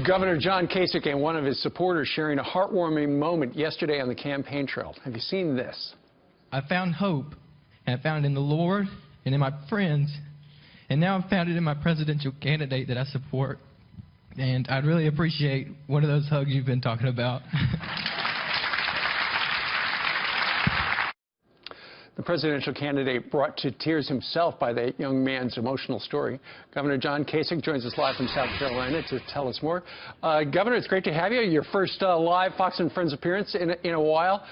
Governor John Kasich and one of his supporters sharing a heartwarming moment yesterday on the campaign trail. Have you seen this? I found hope, and I found it in the Lord and in my friends, and now I've found it in my presidential candidate that I support. And I'd really appreciate one of those hugs you've been talking about. The presidential candidate brought to tears himself by that young man's emotional story. Governor John Kasich joins us live from South Carolina to tell us more. Governor, it's great to have you. Your first live Fox and Friends appearance in a while.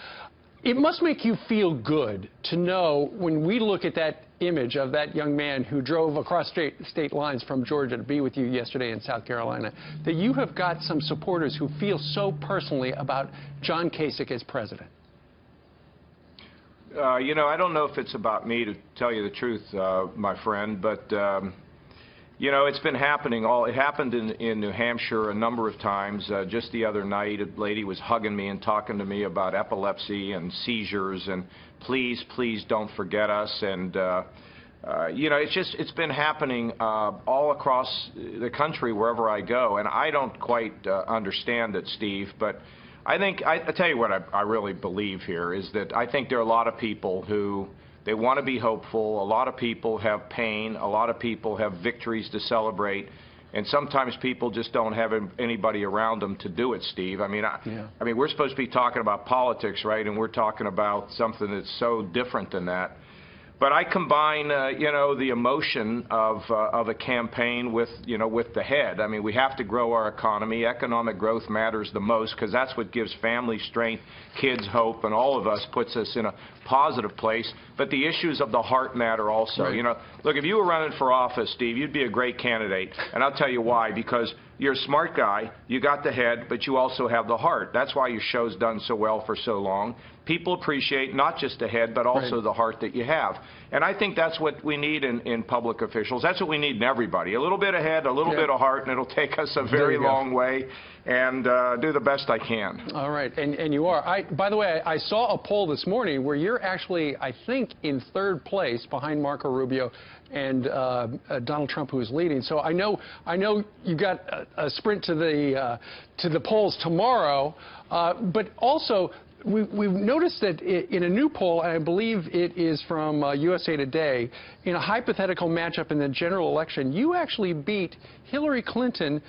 It must make you feel good to know when we look at that image of that young man who drove across state lines from Georgia to be with you yesterday in South Carolina, that you have got some supporters who feel so personally about John Kasich as president. You know, I don't know if it's about me, to tell you the truth, my friend, but, you know, it's been happening. It happened in New Hampshire a number of times. Just the other night, a lady was hugging me and talking to me about epilepsy and seizures and please, please don't forget us. And, you know, it's been happening all across the country wherever I go. And I don't quite understand it, Steve, but I think, I tell you what I really believe here is that I think there are a lot of people who, they want to be hopeful. A lot of people have pain. A lot of people have victories to celebrate. And sometimes people just don't have anybody around them to do it, Steve. I mean, I mean, we're supposed to be talking about politics, right? And we're talking about something that's so different than that. But I combine, you know, the emotion of a campaign with, you know, with the head. I mean, we have to grow our economy. Economic growth matters the most because that's what gives family strength, kids hope, and all of us puts us in a positive place. But the issues of the heart matter also. Right. You know, look, if you were running for office, Steve, you'd be a great candidate. And I'll tell you why. Because you're a smart guy, you got the head, but you also have the heart. That's why your show's done so well for so long. People appreciate not just the head, but also the heart that you have. And I think that's what we need in public officials. That's what we need in everybody. A little bit of head, a little bit of heart, and it'll take us a very long way. And do the best I can. All right, and you are. By the way, I saw a poll this morning where you're actually, I think, in third place behind Marco Rubio and Donald Trump, who is leading. So I know you got a sprint to the polls tomorrow, but also we've noticed that in a new poll, and I believe it is from USA Today, in a hypothetical matchup in the general election, you actually beat Hillary Clinton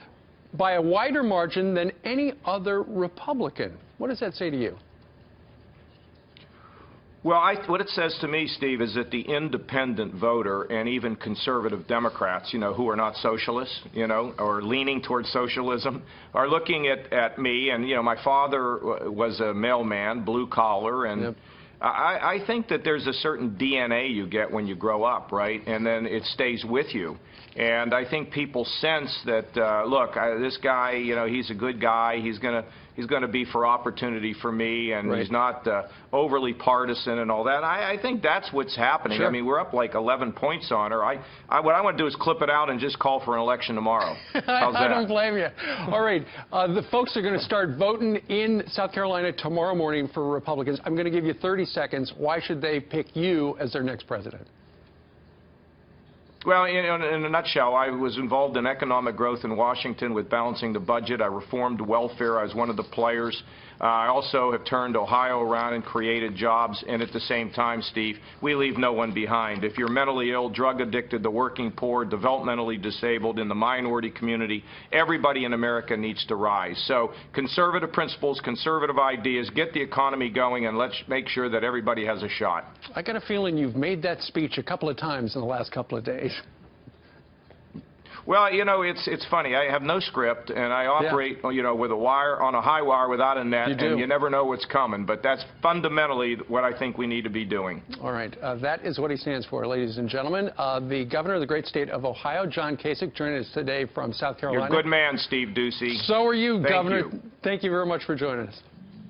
by a wider margin than any other Republican. What does that say to you? Well, what it says to me, Steve, is that the independent voter and even conservative Democrats, you know, who are not socialists, you know, or leaning towards socialism, are looking at me. And, you know, my father was a mailman, blue collar, and I think that there's a certain DNA you get when you grow up, right? And then it stays with you. And I think people sense that, look, this guy, you know, he's a good guy. He's gonna be for opportunity for me, and he's not overly partisan and all that. I think that's what's happening. I mean, we're up like 11 points on her. What I want to do is clip it out and just call for an election tomorrow. How's that? I don't blame you. All right, the folks are going to start voting in South Carolina tomorrow morning for Republicans. I'm going to give you 30 seconds. Why should they pick you as their next president? Well, in a nutshell, I was involved in economic growth in Washington with balancing the budget. I reformed welfare. I was one of the players. I also have turned Ohio around and created jobs. And at the same time, Steve, we leave no one behind. If you're mentally ill, drug addicted, the working poor, developmentally disabled, in the minority community, everybody in America needs to rise. So conservative principles, conservative ideas, get the economy going, and let's make sure that everybody has a shot. I got a feeling you've made that speech a couple of times in the last couple of days. Well, you know, it's funny. I have no script, and I operate, you know, with a wire on a high wire without a net, and you never know what's coming. But that's fundamentally what I think we need to be doing. All right. That is what he stands for, ladies and gentlemen. The governor of the great state of Ohio, John Kasich, joining us today from South Carolina. You're a good man, Steve Ducey. So are you, Governor. Thank you. Thank you very much for joining us.